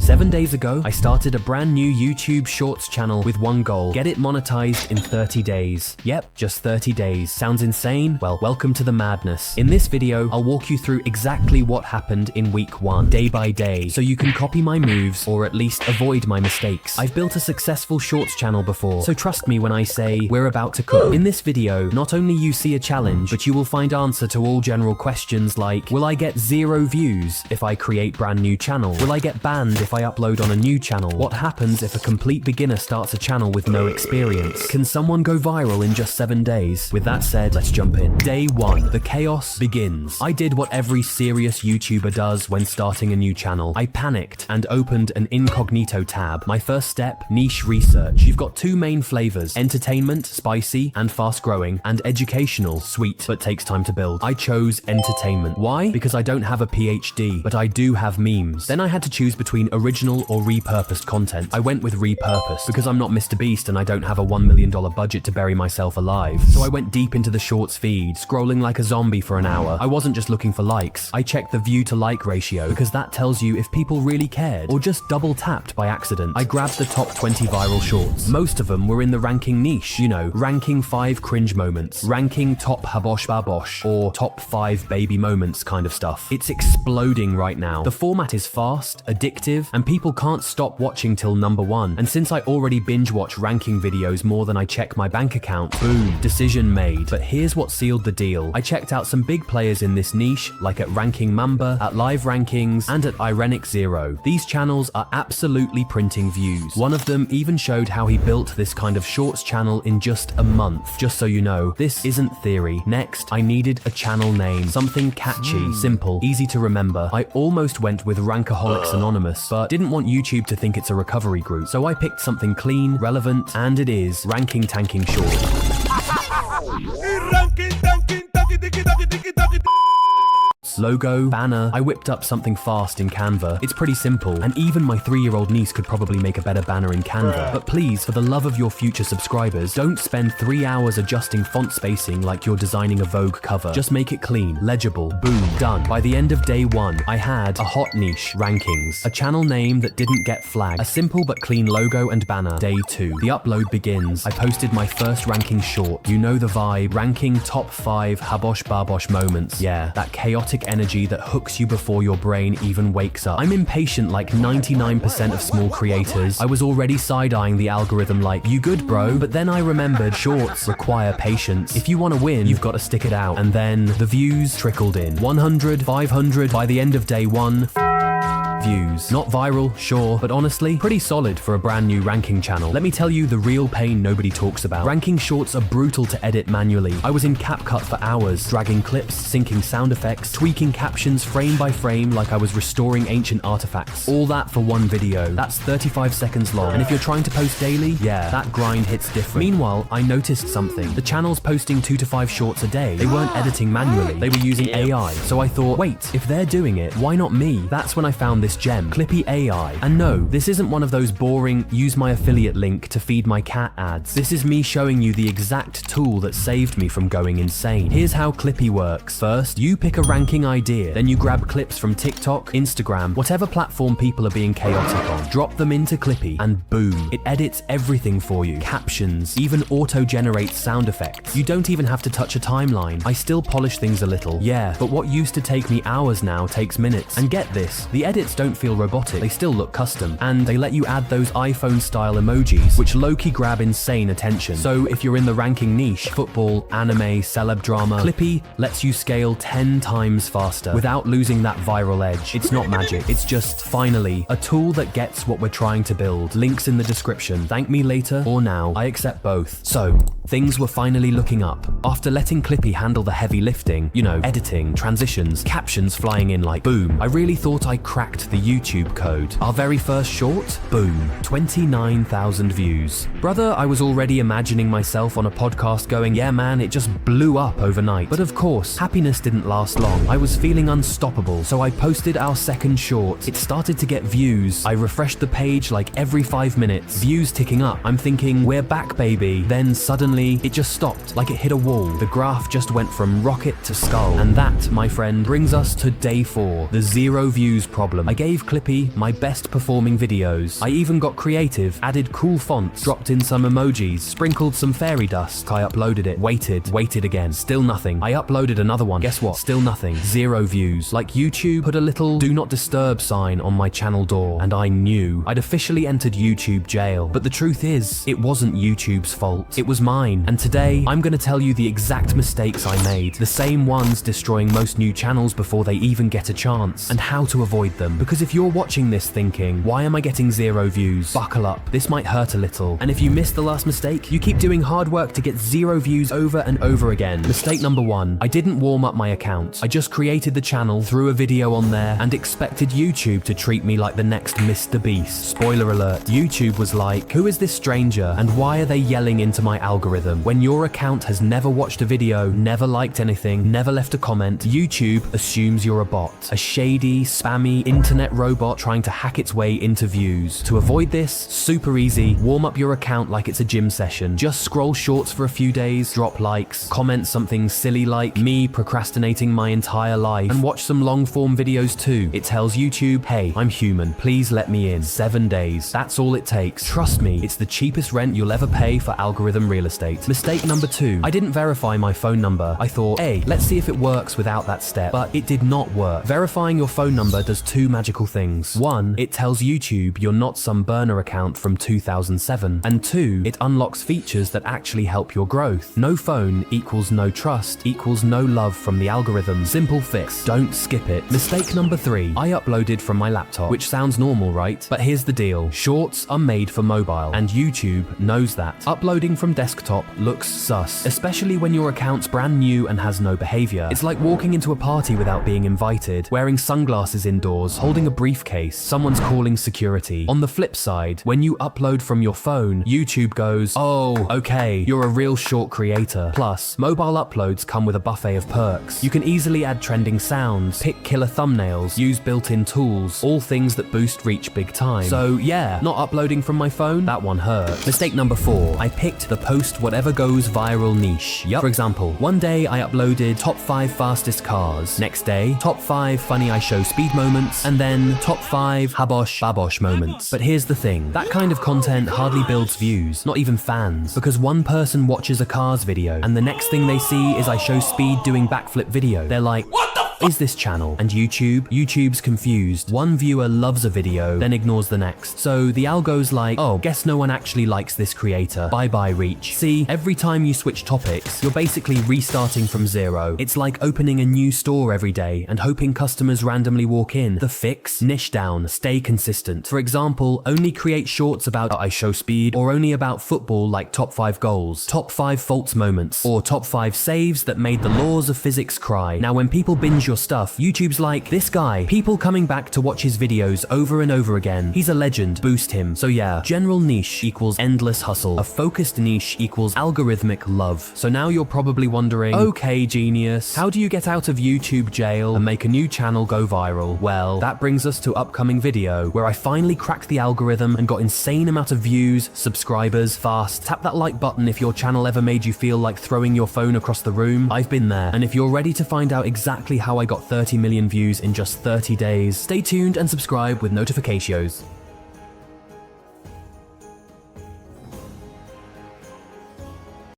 7 days ago, I started a brand new YouTube Shorts channel with one goal: get it monetized in 30 days. Yep, just 30 days. Sounds insane? Well, welcome to the madness. In this video, I'll walk you through exactly what happened in week 1, day by day, so you can copy my moves or at least avoid my mistakes. I've built a successful Shorts channel before, so trust me when I say we're about to cook. In this video, not only you see a challenge, but you will find answer to all general questions like, will I get 0 views if I create brand new channel? Will I get banned if I upload on a new channel? What happens if a complete beginner starts a channel with no experience? Can someone go viral in just 7 days? With that said, let's jump in. Day 1, the chaos begins. I did what every serious YouTuber does when starting a new channel. I panicked and opened an incognito tab. My first step, niche research. You've got 2 main flavors: entertainment, spicy and fast growing, and educational, sweet but takes time to build. I chose entertainment. Why? Because I don't have a PhD, but I do have memes. Then I had to choose between original or repurposed content. I went with repurposed because I'm not Mr. Beast and I don't have a $1 million budget to bury myself alive. So I went deep into the Shorts feed, scrolling like a zombie for an hour. I wasn't just looking for likes. I checked the view to like ratio because that tells you if people really cared or just double tapped by accident. I grabbed the top 20 viral shorts. Most of them were in the ranking niche, you know, ranking 5 cringe moments, ranking top habosh babosh, or top 5 baby moments kind of stuff. It's exploding right now. The format is fast, addictive, and people can't stop watching till number 1. And since I already binge watch ranking videos more than I check my bank account, boom, decision made. But here's what sealed the deal. I checked out some big players in this niche, like at Ranking Mamba, at Live Rankings, and at Irenic Zero. These channels are absolutely printing views. One of them even showed how he built this kind of Shorts channel in just a month. Just so you know, this isn't theory. Next, I needed a channel name. Something catchy, simple, easy to remember. I almost went with Rankaholics Anonymous, but didn't want YouTube to think it's a recovery group. So I picked something clean, relevant, and it is Ranking Tanking Short. Logo, banner. I whipped up something fast in Canva. It's pretty simple, and even my 3-year-old niece could probably make a better banner in Canva. But please, for the love of your future subscribers, don't spend 3 hours adjusting font spacing like you're designing a Vogue cover. Just make it clean, legible, boom, done. By the end of day 1, I had a hot niche, rankings, a channel name that didn't get flagged, a simple but clean logo and banner. Day 2, the upload begins. I posted my first ranking short. You know the vibe, ranking top 5 habosh babosh moments. Yeah, that chaotic energy that hooks you before your brain even wakes up. I'm impatient like 99% of small creators. I was already side-eyeing the algorithm like, you good bro? But then I remembered shorts require patience. If you want to win, you've got to stick it out. And then the views trickled in. 100, 500, by the end of day 1, views. Not viral, sure, but honestly, pretty solid for a brand new ranking channel. Let me tell you the real pain nobody talks about. Ranking shorts are brutal to edit manually. I was in CapCut for hours, dragging clips, syncing sound effects, tweaking captions frame by frame like I was restoring ancient artifacts. All that for one video. That's 35 seconds long. And if you're trying to post daily, yeah, that grind hits different. Meanwhile, I noticed something. The channel's posting 2 to 5 shorts a day. They weren't editing manually. They were using AI. So I thought, wait, if they're doing it, why not me? That's when I found this gem, Clippie AI. And no, this isn't one of those boring, use my affiliate link to feed my cat ads. This is me showing you the exact tool that saved me from going insane. Here's how Clippie works. First, you pick a ranking idea, then you grab clips from TikTok, Instagram, whatever platform people are being chaotic on, drop them into Clippie, and boom, it edits everything for you. Captions, even auto-generates sound effects. You don't even have to touch a timeline. I still polish things a little, yeah, but what used to take me hours now takes minutes. And get this, the edits don't feel robotic, they still look custom, and they let you add those iPhone-style emojis, which low-key grab insane attention. So if you're in the ranking niche, football, anime, celeb drama, Clippie lets you scale 10 times faster without losing that viral edge. It's not magic, it's just, finally, a tool that gets what we're trying to build. Links in the description. Thank me later or now, I accept both. So, things were finally looking up. After letting Clippie handle the heavy lifting, you know, editing, transitions, captions flying in like boom, I really thought I cracked the YouTube code. Our very first short, boom, 29,000 views. Brother, I was already imagining myself on a podcast going, yeah man, it just blew up overnight. But of course, happiness didn't last long. I was feeling unstoppable, so I posted our second short. It started to get views. I refreshed the page like every 5 minutes. Views ticking up. I'm thinking, we're back baby. Then suddenly, it just stopped, like it hit a wall. The graph just went from rocket to skull. And that, my friend, brings us to day 4, the 0 views problem. I gave Clippie my best performing videos. I even got creative, added cool fonts, dropped in some emojis, sprinkled some fairy dust. I uploaded it, waited again, still nothing. I uploaded another one, guess what? Still nothing. 0 views. Like YouTube put a little do not disturb sign on my channel door, and I knew I'd officially entered YouTube jail. But the truth is, it wasn't YouTube's fault. It was mine. And today, I'm gonna tell you the exact mistakes I made, the same ones destroying most new channels before they even get a chance, and how to avoid them. Because if you're watching this thinking, why am I getting 0 views? Buckle up, this might hurt a little. And if you missed the last mistake, you keep doing hard work to get 0 views over and over again. Mistake number 1, I didn't warm up my account. I just created the channel, threw a video on there, and expected YouTube to treat me like the next Mr. Beast. Spoiler alert, YouTube was like, who is this stranger and why are they yelling into my algorithm? When your account has never watched a video, never liked anything, never left a comment, YouTube assumes you're a bot. A shady, spammy, internet robot trying to hack its way into views. To avoid this, super easy, warm up your account like it's a gym session. Just scroll shorts for a few days, drop likes, comment something silly like me procrastinating my entire life, and watch some long form videos too. It tells YouTube, hey, I'm human, please let me in. 7 days. That's all it takes. Trust me, it's the cheapest rent you'll ever pay for algorithm real estate. Mistake number 2, I didn't verify my phone number. I thought, hey, let's see if it works without that step. But it did not work. Verifying your phone number does 2 magical things. 1, it tells YouTube you're not some burner account from 2007. And 2, it unlocks features that actually help your growth. No phone equals no trust equals no love from the algorithm. Simple fix. Don't skip it. Mistake number 3, I uploaded from my laptop, which sounds normal, right? But here's the deal. Shorts are made for mobile, and YouTube knows that. Uploading from desktop looks sus, especially when your account's brand new and has no behavior. It's like walking into a party without being invited, wearing sunglasses indoors, holding a briefcase, someone's calling security. On the flip side, when you upload from your phone, YouTube goes, oh, okay, you're a real short creator. Plus, mobile uploads come with a buffet of perks. You can easily add trending sounds, pick killer thumbnails, use built-in tools, all things that boost reach big time. So yeah, not uploading from my phone, that one hurt. Mistake number 4, I picked the post whatever goes viral niche. Yup. For example, one day I uploaded top 5 fastest cars, next day, top 5 funny I show speed moments, and then top 5 habosh babosh moments. But here's the thing, that kind of content hardly builds views, not even fans, because one person watches a cars video, and the next thing they see is I show speed doing backflip video. They're like, what the is this channel? And YouTube's confused. One viewer loves a video, then ignores the next. So the algo's like, oh, guess no one actually likes this creator. Bye-bye reach. See, every time you switch topics, you're basically restarting from 0. It's like opening a new store every day and hoping customers randomly walk in. The fix? Niche down, stay consistent. For example, only create shorts about I show speed, or only about football like top 5 goals, top 5 faults moments, or top 5 saves that made the laws of physics cry. Now when people binge your stuff, YouTube's like, this guy, people coming back to watch his videos over and over again. He's a legend, boost him. So yeah, general niche equals endless hustle. A focused niche equals algorithmic love. So now you're probably wondering, okay genius, how do you get out of YouTube jail and make a new channel go viral? Well, that brings us to upcoming video, where I finally cracked the algorithm and got insane amount of views, subscribers, fast. Tap that like button if your channel ever made you feel like throwing your phone across the room. I've been there. And if you're ready to find out exactly how I got 30 million views in just 30 days, stay tuned and subscribe with notifications.